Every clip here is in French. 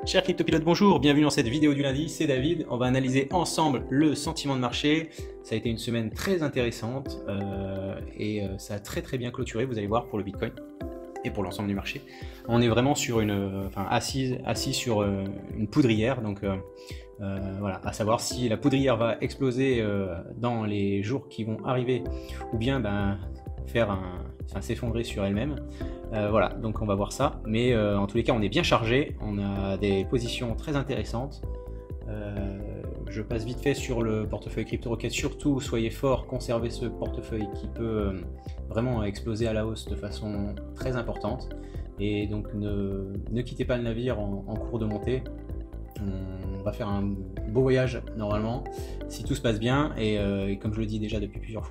Chers cryptopilotes, bonjour, bienvenue dans cette vidéo du lundi, c'est David. On va analyser ensemble le sentiment de marché. Ça a été une semaine très intéressante et ça a très bien clôturé, vous allez voir, pour le Bitcoin et pour l'ensemble du marché. On est vraiment sur assis sur une poudrière, donc voilà, à savoir si la poudrière va exploser dans les jours qui vont arriver ou bien s'effondrer sur elle-même. Voilà, donc on va voir ça, mais en tous les cas on est bien chargé, on a des positions très intéressantes. Je passe vite fait sur le portefeuille CryptoRocket, surtout soyez forts, conservez ce portefeuille qui peut vraiment exploser à la hausse de façon très importante, et donc ne quittez pas le navire en cours de montée. On va faire un beau voyage normalement si tout se passe bien, et comme je le dis déjà depuis plusieurs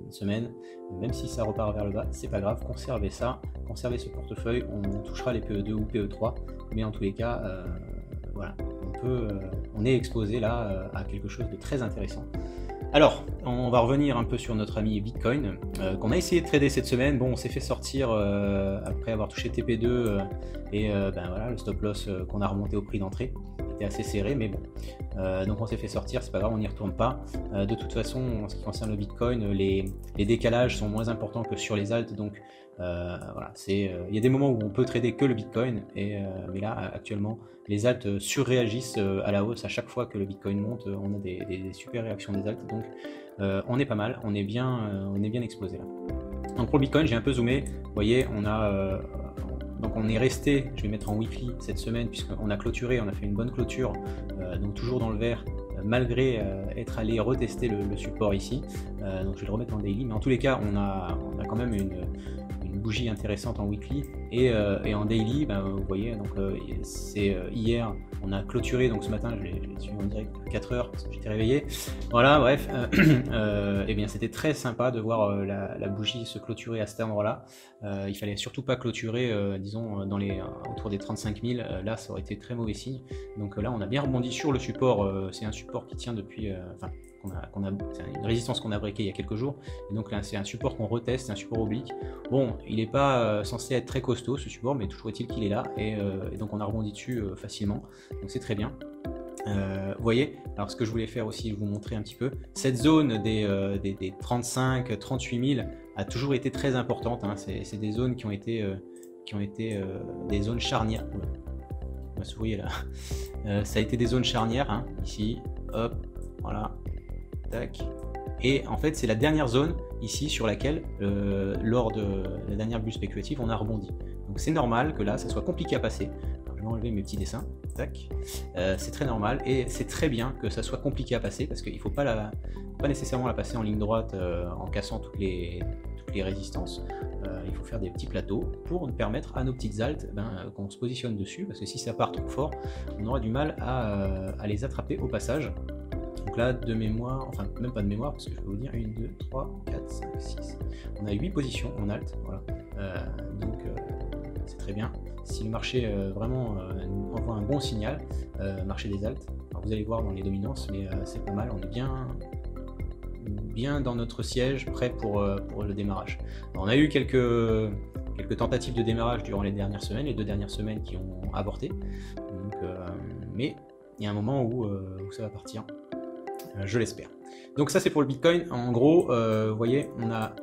semaines, même si ça repart vers le bas, c'est pas grave, conservez ça, conservez ce portefeuille. On touchera les PE2 ou PE3, mais en tous les cas voilà, on est exposé là à quelque chose de très intéressant. Alors, on va revenir un peu sur notre ami Bitcoin, qu'on a essayé de trader cette semaine. Bon, on s'est fait sortir après avoir touché TP2, voilà, le stop loss qu'on a remonté au prix d'entrée était assez serré, mais bon. Donc on s'est fait sortir, c'est pas grave, on n'y retourne pas. De toute façon, en ce qui concerne le Bitcoin, les décalages sont moins importants que sur les alts, donc voilà, il y a des moments où on peut trader que le Bitcoin, mais là, actuellement, les alts surréagissent à la hausse à chaque fois que le Bitcoin monte. On a des super réactions des alts, donc on est pas mal, on est bien exposé là. Donc pour le Bitcoin, j'ai un peu zoomé, vous voyez, donc on est resté, je vais mettre en weekly cette semaine, puisqu'on a clôturé, on a fait une bonne clôture, donc toujours dans le vert, malgré être allé retester le support ici. Donc je vais le remettre en daily, mais en tous les cas, on a quand même une bougie intéressante en weekly, et en daily, vous voyez, donc c'est hier, on a clôturé, donc ce matin je l'ai suivi en direct à 4 heures parce que j'étais réveillé. Voilà, bref, et bien c'était très sympa de voir la bougie se clôturer à cet endroit-là. Il fallait surtout pas clôturer, disons, autour des 35 000, là ça aurait été très mauvais signe. Donc là on a bien rebondi sur le support, c'est un support qui tient depuis, c'est une résistance qu'on a breaké il y a quelques jours, et donc là c'est un support qu'on reteste, c'est un support oblique. Bon, il n'est pas censé être très costaud ce support, mais toujours est-il qu'il est là, et donc on a rebondi dessus facilement, donc c'est très bien. Vous voyez, alors ce que je voulais faire aussi, vous montrer un petit peu, cette zone des 35-38 000 a toujours été très importante, hein. C'est des zones qui ont été des zones charnières. Ma souris est là. Ça a été des zones charnières, hein, ici, hop, voilà, tac. Et en fait, c'est la dernière zone ici sur laquelle, lors de la dernière bulle spéculative, on a rebondi. Donc c'est normal que là, ça soit compliqué à passer. Alors, je vais enlever mes petits dessins. Tac. C'est très normal, et c'est très bien que ça soit compliqué à passer, parce qu'il ne faut pas nécessairement la passer en ligne droite en cassant toutes les résistances. Il faut faire des petits plateaux pour permettre à nos petites altes qu'on se positionne dessus, parce que si ça part trop fort, on aura du mal à les attraper au passage. Donc là, de mémoire, enfin même pas de mémoire, parce que je peux vous dire 1, 2, 3, 4, 5, 6. On a 8 positions en alt, voilà. Donc c'est très bien. Si le marché vraiment nous envoie un bon signal, marché des alts, alors vous allez voir dans les dominances, mais c'est pas mal, on est bien dans notre siège, prêt pour le démarrage. Alors, on a eu quelques tentatives de démarrage durant les dernières semaines, les 2 dernières semaines qui ont avorté, donc, mais il y a un moment où ça va partir. Je l'espère. Donc ça c'est pour le Bitcoin. En gros, vous voyez, on a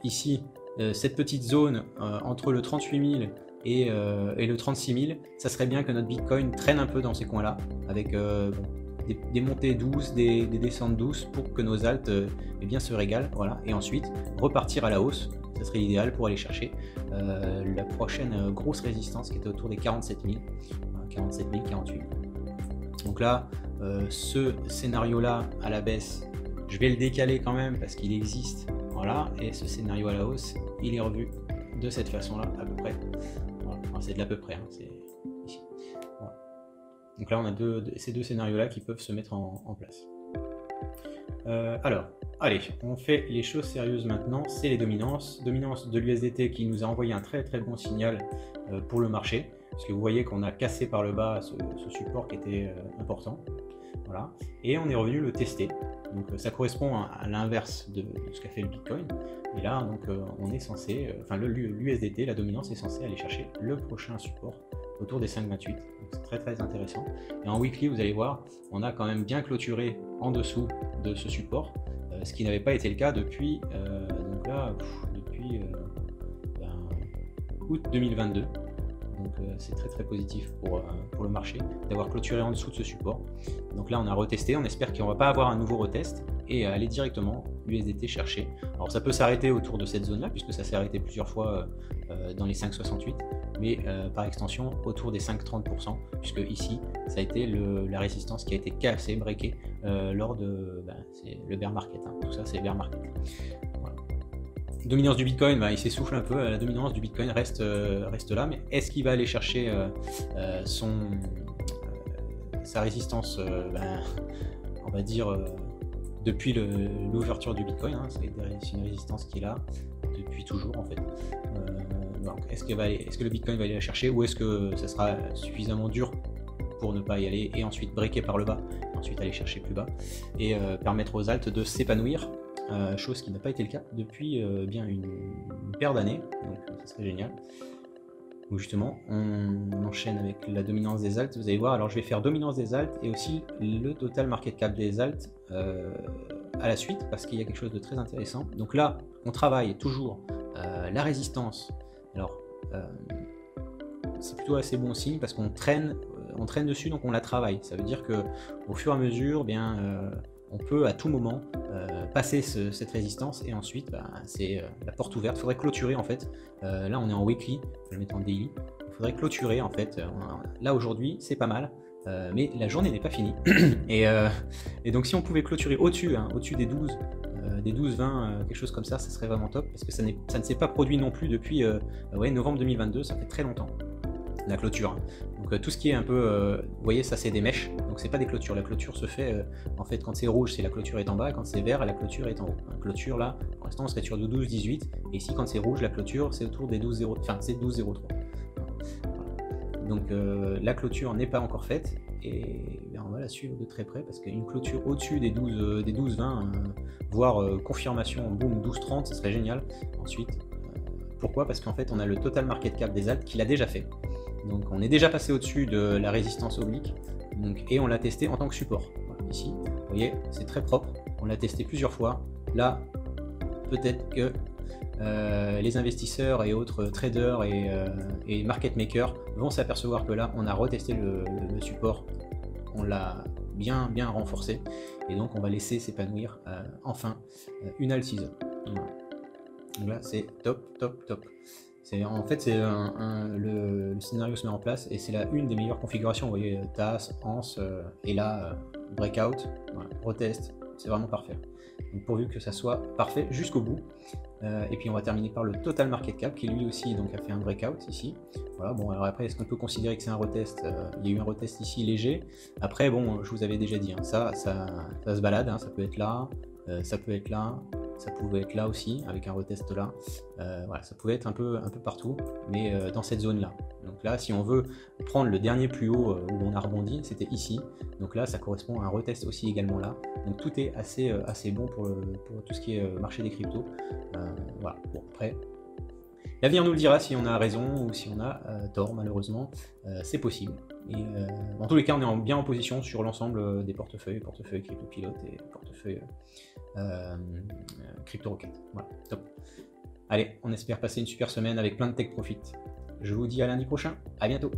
ici cette petite zone entre le 38 000 et le 36 000. Ça serait bien que notre Bitcoin traîne un peu dans ces coins-là, avec des montées douces, des descentes douces, pour que nos alts bien se régalent. Voilà. Et ensuite repartir à la hausse. Ça serait l'idéal pour aller chercher la prochaine grosse résistance qui était autour des 47 000, 47 000, 48 000. Donc là, ce scénario-là à la baisse, je vais le décaler quand même parce qu'il existe. Voilà, et ce scénario à la hausse, il est revu de cette façon-là, à peu près. Voilà. Enfin, c'est de l'à peu près, hein, c'est ici. Voilà. Donc là, on a ces deux scénarios-là qui peuvent se mettre en place. Alors, allez, on fait les choses sérieuses maintenant, c'est les dominances. Dominance de l'USDT qui nous a envoyé un très bon signal pour le marché, parce que vous voyez qu'on a cassé par le bas ce support qui était important. Voilà. Et on est revenu le tester. Donc ça correspond à l'inverse de ce qu'a fait le Bitcoin. Et là, donc, on est censé, l'USDT, la dominance est censée aller chercher le prochain support autour des 5,28. C'est très très intéressant. Et en weekly, vous allez voir, on a quand même bien clôturé en dessous de ce support, ce qui n'avait pas été le cas depuis, donc là, depuis août 2022. Donc c'est très très positif pour le marché d'avoir clôturé en dessous de ce support. Donc là on a retesté, on espère qu'on ne va pas avoir un nouveau retest et aller directement l'USDT chercher. Alors ça peut s'arrêter autour de cette zone là puisque ça s'est arrêté plusieurs fois dans les 5,68, mais par extension autour des 5,30%, puisque ici ça a été la résistance qui a été cassée, breakée lors de c'est le bear market, hein. Tout ça c'est bear market. Voilà. Dominance du Bitcoin, il s'essouffle un peu, la dominance du Bitcoin reste là, mais est-ce qu'il va aller chercher sa résistance, on va dire, depuis l'ouverture du Bitcoin, hein, c'est une résistance qui est là depuis toujours en fait. Est-ce que le Bitcoin va aller la chercher, ou est-ce que ça sera suffisamment dur pour ne pas y aller et ensuite breaker par le bas, ensuite aller chercher plus bas et permettre aux alts de s'épanouir, chose qui n'a pas été le cas depuis bien une paire d'années, donc ça serait génial. Donc justement, on enchaîne avec la dominance des alts, vous allez voir. Alors je vais faire dominance des alts et aussi le total market cap des alts à la suite, parce qu'il y a quelque chose de très intéressant. Donc là, on travaille toujours la résistance. Alors c'est plutôt assez bon signe parce qu'on traîne dessus, donc on la travaille. Ça veut dire que au fur et à mesure, on peut à tout moment passer cette résistance et ensuite c'est la porte ouverte. Il faudrait clôturer en fait. Là on est en weekly, je vais le mettre en daily. Il faudrait clôturer en fait. Là aujourd'hui c'est pas mal, mais la journée n'est pas finie. et donc si on pouvait clôturer au-dessus, au-dessus des 12, 20, quelque chose comme ça serait vraiment top, parce que ça ne s'est pas produit non plus depuis novembre 2022, ça fait très longtemps. La clôture. Donc tout ce qui est un peu, vous voyez, ça c'est des mèches, donc c'est pas des clôtures. La clôture se fait en fait quand c'est rouge, c'est la clôture est en bas, et quand c'est vert, la clôture est en haut. La clôture là, pour l'instant on serait sur du 12,18, et ici quand c'est rouge, la clôture c'est autour des 12,0, enfin c'est 12,03. Voilà. Donc la clôture n'est pas encore faite, et on va la suivre de très près parce qu'une clôture au-dessus des 12,20, voire confirmation, boum, 12,30, ça serait génial. Ensuite, pourquoi? Parce qu'en fait on a le total market cap des alts qui l'a déjà fait. Donc on est déjà passé au-dessus de la résistance oblique, et on l'a testé en tant que support. Voilà, ici, vous voyez, c'est très propre, on l'a testé plusieurs fois. Là, peut-être que les investisseurs et autres traders et market makers vont s'apercevoir que là, on a retesté le support, on l'a bien renforcé, et donc on va laisser s'épanouir enfin une alt season. Voilà. Donc là, c'est top. En fait, le scénario se met en place et c'est une des meilleures configurations. Vous voyez, TAS, ANS, et là, Breakout, voilà, retest, c'est vraiment parfait. Donc pourvu que ça soit parfait jusqu'au bout. Et puis on va terminer par le total market cap qui lui aussi donc, a fait un breakout ici. Voilà, bon, alors après, est-ce qu'on peut considérer que c'est un retest? Il y a eu un retest ici léger. Après, bon, je vous avais déjà dit, ça se balade, ça peut être là, ça peut être là. Ça pouvait être là aussi, avec un retest là. Voilà, ça pouvait être un peu partout, mais dans cette zone-là. Donc là, si on veut prendre le dernier plus haut où on a rebondi, c'était ici. Donc là, ça correspond à un retest aussi également là. Donc tout est assez bon pour tout ce qui est marché des cryptos. Voilà, bon, après, l'avenir nous le dira si on a raison ou si on a tort, malheureusement. C'est possible. Et dans tous les cas, on est bien en position sur l'ensemble des portefeuilles CryptoPilote et portefeuilles CryptoRocket. Voilà, top. Allez, on espère passer une super semaine avec plein de tech profit. Je vous dis à lundi prochain, à bientôt.